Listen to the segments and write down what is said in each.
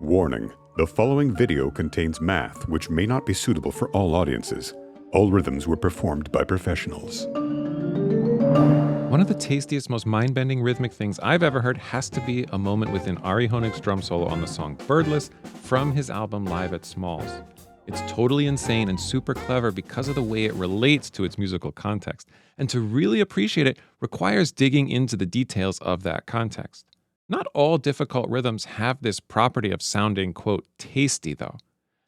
Warning: the following video contains math which may not be suitable for all audiences. All rhythms were performed by professionals. One of the tastiest, most mind-bending rhythmic things I've ever heard has to be a moment within Ari Honig's drum solo on the song Birdless from his album Live at Smalls. It's totally insane and super clever because of the way it relates to its musical context. And to really appreciate it requires digging into the details of that context. Not all difficult rhythms have this property of sounding, quote, tasty, though.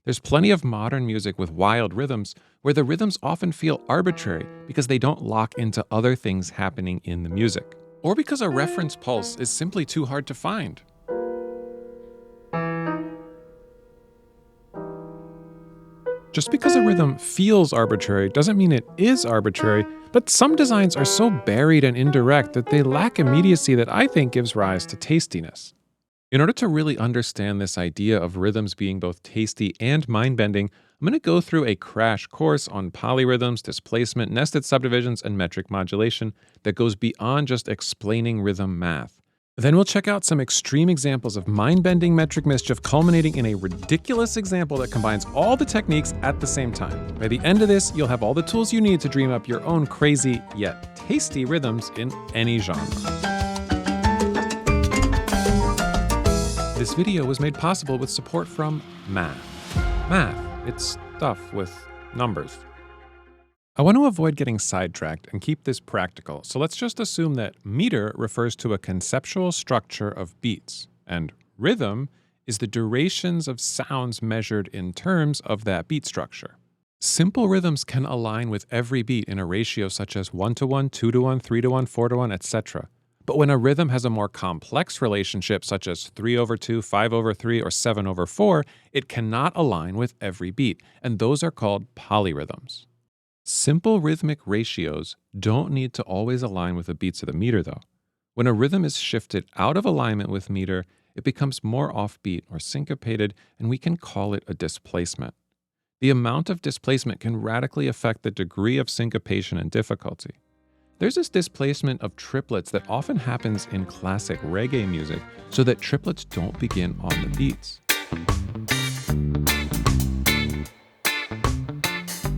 There's plenty of modern music with wild rhythms where the rhythms often feel arbitrary because they don't lock into other things happening in the music, or because a reference pulse is simply too hard to find. Just because a rhythm feels arbitrary doesn't mean it is arbitrary, but some designs are so buried and indirect that they lack immediacy that I think gives rise to tastiness. In order to really understand this idea of rhythms being both tasty and mind-bending, I'm going to go through a crash course on polyrhythms, displacement, nested subdivisions, and metric modulation that goes beyond just explaining rhythm math. Then we'll check out some extreme examples of mind-bending metric mischief culminating in a ridiculous example that combines all the techniques at the same time. By the end of this, you'll have all the tools you need to dream up your own crazy yet tasty rhythms in any genre. This video was made possible with support from math. Math, it's stuff with numbers. I want to avoid getting sidetracked and keep this practical, so let's just assume that meter refers to a conceptual structure of beats, and rhythm is the durations of sounds measured in terms of that beat structure. Simple rhythms can align with every beat in a ratio such as 1-to-1, 2-to-1, 3-to-1, 4-to-1, etc. But when a rhythm has a more complex relationship such as 3/2, 5/3, or 7/4, it cannot align with every beat, and those are called polyrhythms. Simple rhythmic ratios don't need to always align with the beats of the meter, though. When a rhythm is shifted out of alignment with meter, it becomes more offbeat or syncopated, and we can call it a displacement. The amount of displacement can radically affect the degree of syncopation and difficulty. There's this displacement of triplets that often happens in classic reggae music so that triplets don't begin on the beats.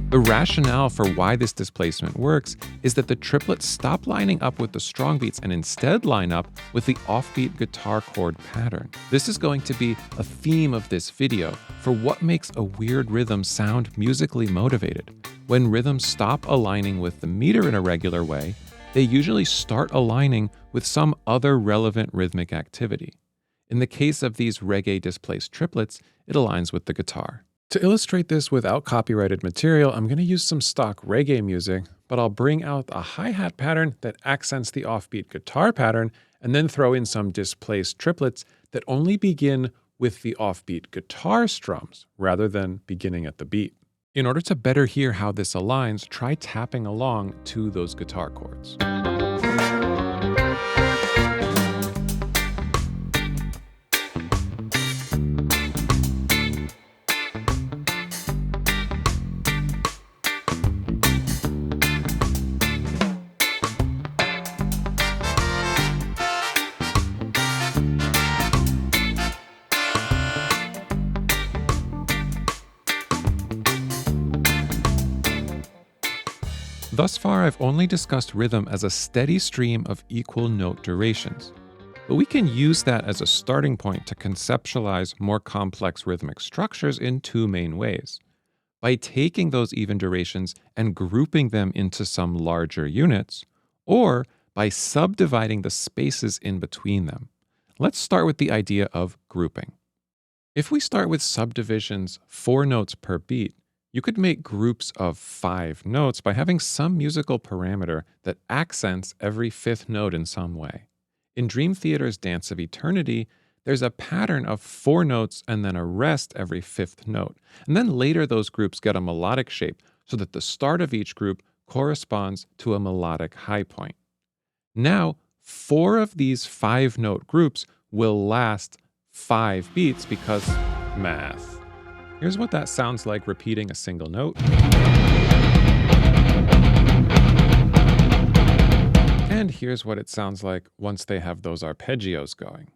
The rationale for why this displacement works is that the triplets stop lining up with the strong beats and instead line up with the offbeat guitar chord pattern. This is going to be a theme of this video for what makes a weird rhythm sound musically motivated. When rhythms stop aligning with the meter in a regular way, they usually start aligning with some other relevant rhythmic activity. In the case of these reggae displaced triplets, it aligns with the guitar. To illustrate this without copyrighted material, I'm going to use some stock reggae music, but I'll bring out a hi-hat pattern that accents the offbeat guitar pattern and then throw in some displaced triplets that only begin with the offbeat guitar strums rather than beginning at the beat. In order to better hear how this aligns, try tapping along to those guitar chords. Thus far, I've only discussed rhythm as a steady stream of equal note durations. But we can use that as a starting point to conceptualize more complex rhythmic structures in two main ways. By taking those even durations and grouping them into some larger units, or by subdividing the spaces in between them. Let's start with the idea of grouping. If we start with subdivisions 4 notes per beat, you could make groups of 5 notes by having some musical parameter that accents every 5th note in some way. In Dream Theater's Dance of Eternity, there's a pattern of 4 notes and then a rest every 5th note. And then later those groups get a melodic shape so that the start of each group corresponds to a melodic high point. Now, 4 of these 5-note groups will last 5 beats because math. Here's what that sounds like repeating a single note. And here's what it sounds like once they have those arpeggios going.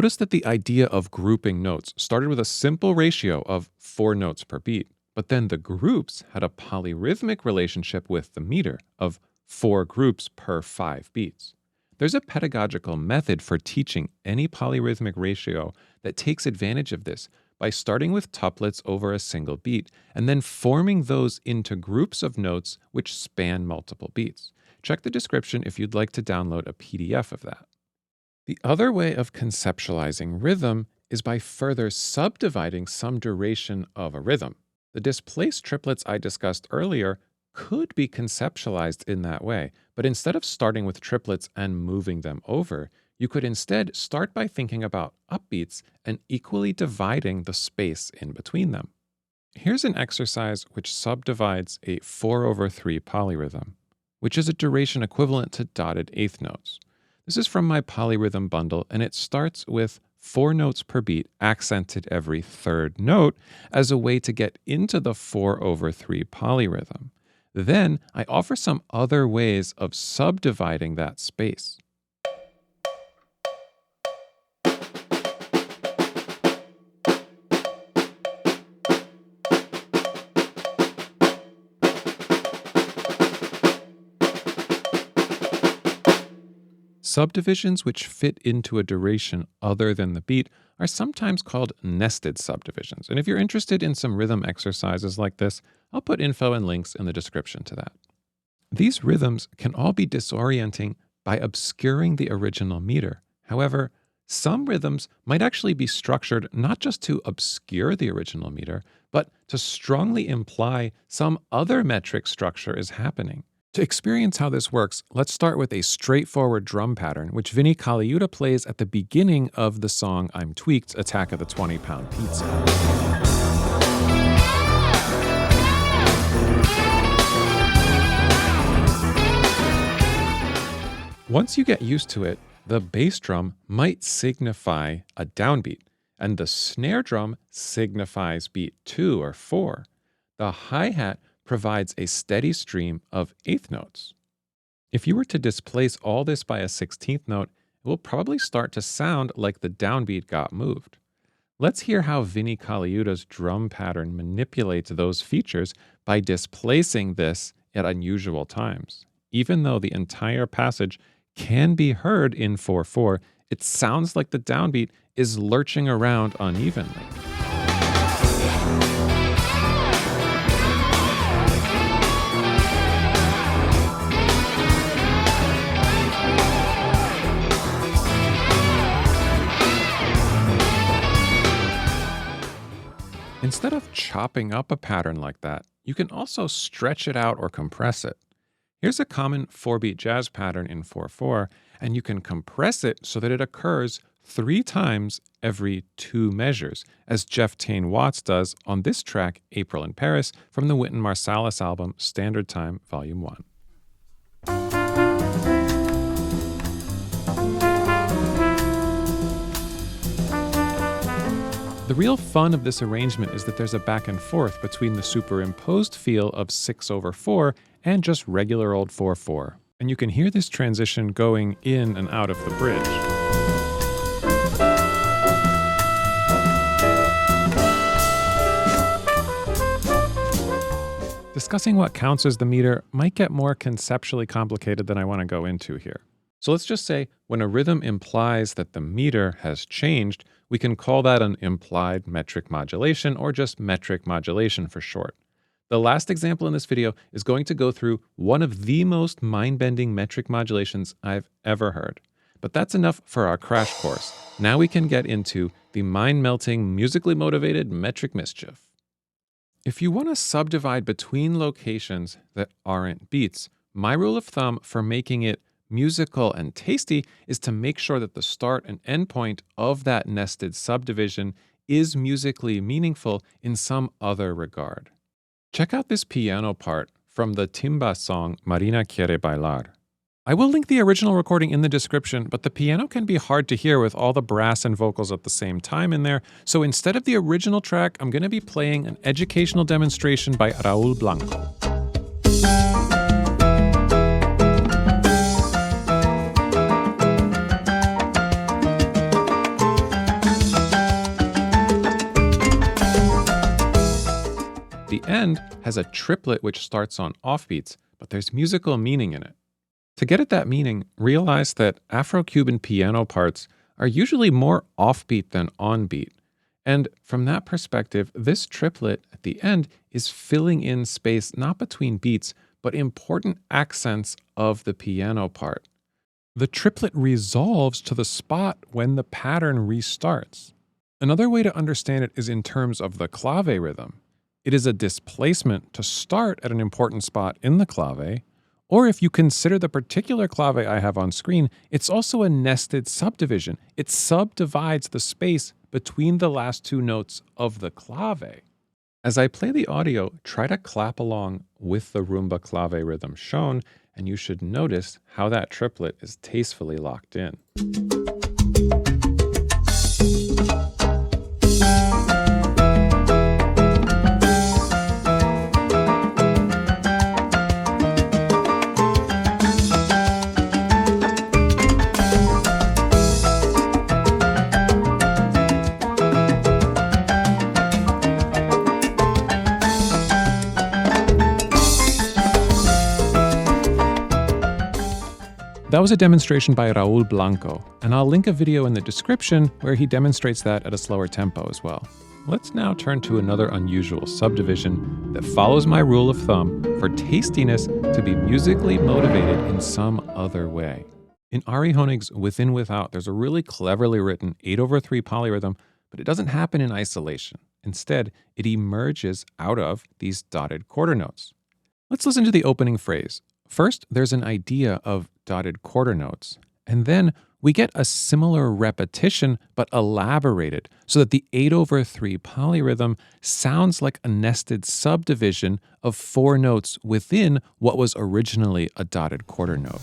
Notice that the idea of grouping notes started with a simple ratio of 4 notes per beat, but then the groups had a polyrhythmic relationship with the meter of 4 groups per 5 beats. There's a pedagogical method for teaching any polyrhythmic ratio that takes advantage of this by starting with tuplets over a single beat and then forming those into groups of notes which span multiple beats. Check the description if you'd like to download a PDF of that. The other way of conceptualizing rhythm is by further subdividing some duration of a rhythm. The displaced triplets I discussed earlier could be conceptualized in that way, but instead of starting with triplets and moving them over, you could instead start by thinking about upbeats and equally dividing the space in between them. Here's an exercise which subdivides a 4/3 polyrhythm, which is a duration equivalent to dotted eighth notes. This is from my polyrhythm bundle, and it starts with 4 notes per beat accented every third note as a way to get into the 4/3 polyrhythm. Then I offer some other ways of subdividing that space. Subdivisions which fit into a duration other than the beat are sometimes called nested subdivisions. And if you're interested in some rhythm exercises like this, I'll put info and links in the description to that. These rhythms can all be disorienting by obscuring the original meter. However, some rhythms might actually be structured not just to obscure the original meter, but to strongly imply some other metric structure is happening. To experience how this works, let's start with a straightforward drum pattern, which Vinnie Colaiuta plays at the beginning of the song I'm Tweeked, Attack of the 20-Pound Pizza. Once you get used to it, the bass drum might signify a downbeat, and the snare drum signifies beat 2 or 4. The hi-hat provides a steady stream of eighth notes. If you were to displace all this by a 16th note, it will probably start to sound like the downbeat got moved. Let's hear how Vinnie Colaiuta's drum pattern manipulates those features by displacing this at unusual times. Even though the entire passage can be heard in 4/4, it sounds like the downbeat is lurching around unevenly. Instead of chopping up a pattern like that, you can also stretch it out or compress it. Here's a common 4-beat jazz pattern in 4/4, and you can compress it so that it occurs 3 times every 2 measures, as Jeff Tain Watts does on this track, April in Paris, from the Wynton Marsalis album, Standard Time, Volume 1. The real fun of this arrangement is that there's a back and forth between the superimposed feel of 6/4 and just regular old 4/4. And you can hear this transition going in and out of the bridge. Discussing what counts as the meter might get more conceptually complicated than I want to go into here. So let's just say when a rhythm implies that the meter has changed, we can call that an implied metric modulation, or just metric modulation for short. The last example in this video is going to go through one of the most mind-bending metric modulations I've ever heard. But that's enough for our crash course. Now we can get into the mind-melting, musically motivated metric mischief. If you want to subdivide between locations that aren't beats, my rule of thumb for making it musical and tasty is to make sure that the start and end point of that nested subdivision is musically meaningful in some other regard. Check out this piano part from the timba song Marina Quiere Bailar. I will link the original recording in the description, but the piano can be hard to hear with all the brass and vocals at the same time in there, so instead of the original track, I'm going to be playing an educational demonstration by Raul Blanco. end has a triplet which starts on offbeats, but there's musical meaning in it. To get at that meaning, realize that Afro-Cuban piano parts are usually more offbeat than onbeat. And from that perspective, this triplet at the end is filling in space not between beats, but important accents of the piano part. The triplet resolves to the spot when the pattern restarts. Another way to understand it is in terms of the clave rhythm. It is a displacement to start at an important spot in the clave, or if you consider the particular clave I have on screen, it's also a nested subdivision. It subdivides the space between the last two notes of the clave. As I play the audio, try to clap along with the rumba clave rhythm shown, and you should notice how that triplet is tastefully locked in. That was a demonstration by Raul Blanco, and I'll link a video in the description where he demonstrates that at a slower tempo as well. Let's now turn to another unusual subdivision that follows my rule of thumb for tastiness to be musically motivated in some other way. In Ari Honig's Within Without, there's a really cleverly written 8/3 polyrhythm, but it doesn't happen in isolation. Instead, it emerges out of these dotted quarter notes. Let's listen to the opening phrase. First, there's an idea of dotted quarter notes, and then we get a similar repetition but elaborated so that the 8/3 polyrhythm sounds like a nested subdivision of 4 notes within what was originally a dotted quarter note.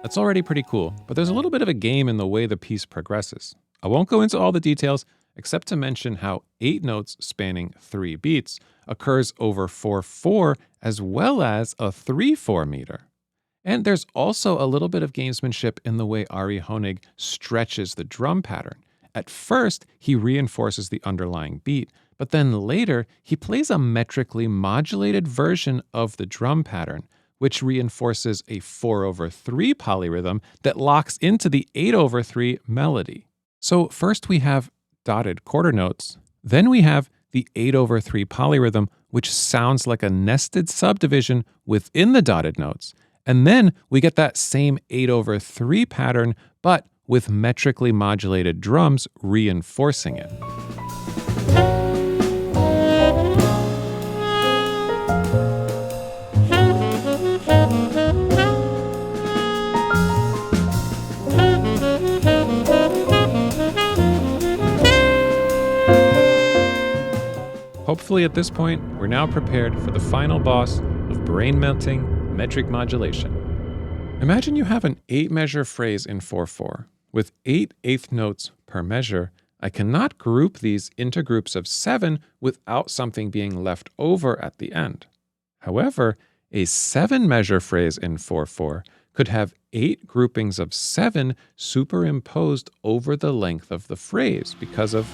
That's already pretty cool, but there's a little bit of a game in the way the piece progresses. I won't go into all the details, except to mention how 8 notes spanning 3 beats occurs over 4/4 as well as a 3/4 meter. And there's also a little bit of gamesmanship in the way Ari Honig stretches the drum pattern. At first, he reinforces the underlying beat, but then later, he plays a metrically modulated version of the drum pattern, which reinforces a 4/3 polyrhythm that locks into the 8/3 melody. So first we have dotted quarter notes, then we have the 8/3 polyrhythm, which sounds like a nested subdivision within the dotted notes, and then we get that same 8/3 pattern, but with metrically modulated drums reinforcing it. Hopefully at this point, we're now prepared for the final boss of brain-melting metric modulation. Imagine you have an 8-measure phrase in 4/4. With 8 eighth notes per measure, I cannot group these into groups of 7 without something being left over at the end. However, a 7-measure phrase in 4/4 could have 8 groupings of 7 superimposed over the length of the phrase because of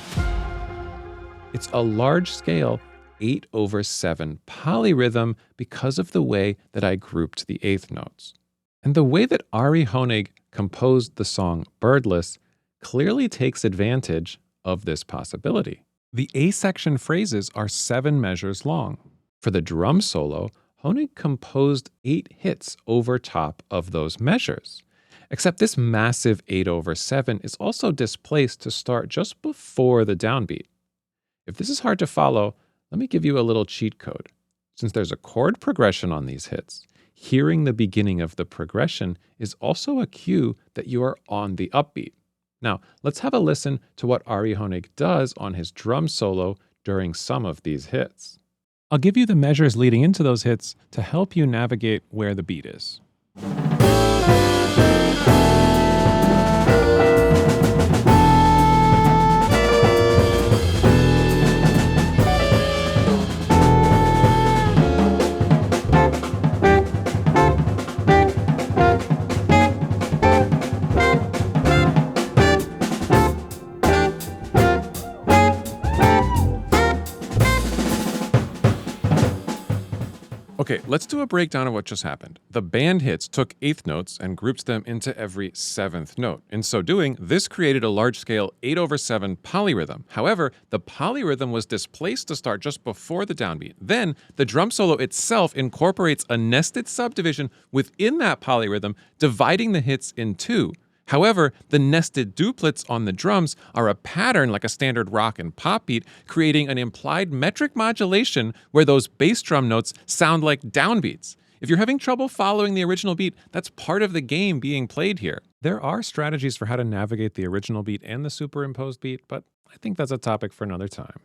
it's a large-scale 8/7 polyrhythm because of the way that I grouped the eighth notes. And the way that Ari Honig composed the song Birdless clearly takes advantage of this possibility. The A-section phrases are 7 measures long. For the drum solo, Honig composed 8 hits over top of those measures. Except this massive 8/7 is also displaced to start just before the downbeat. If this is hard to follow, let me give you a little cheat code. Since there's a chord progression on these hits, hearing the beginning of the progression is also a cue that you are on the upbeat. Now, let's have a listen to what Ari Honig does on his drum solo during some of these hits. I'll give you the measures leading into those hits to help you navigate where the beat is. Okay, let's do a breakdown of what just happened. The band hits took eighth notes and grouped them into every seventh note. In so doing, this created a large-scale 8/7 polyrhythm. However, the polyrhythm was displaced to start just before the downbeat. Then, the drum solo itself incorporates a nested subdivision within that polyrhythm, dividing the hits in two. However, the nested duplets on the drums are a pattern like a standard rock and pop beat, creating an implied metric modulation where those bass drum notes sound like downbeats. If you're having trouble following the original beat, that's part of the game being played here. There are strategies for how to navigate the original beat and the superimposed beat, but I think that's a topic for another time.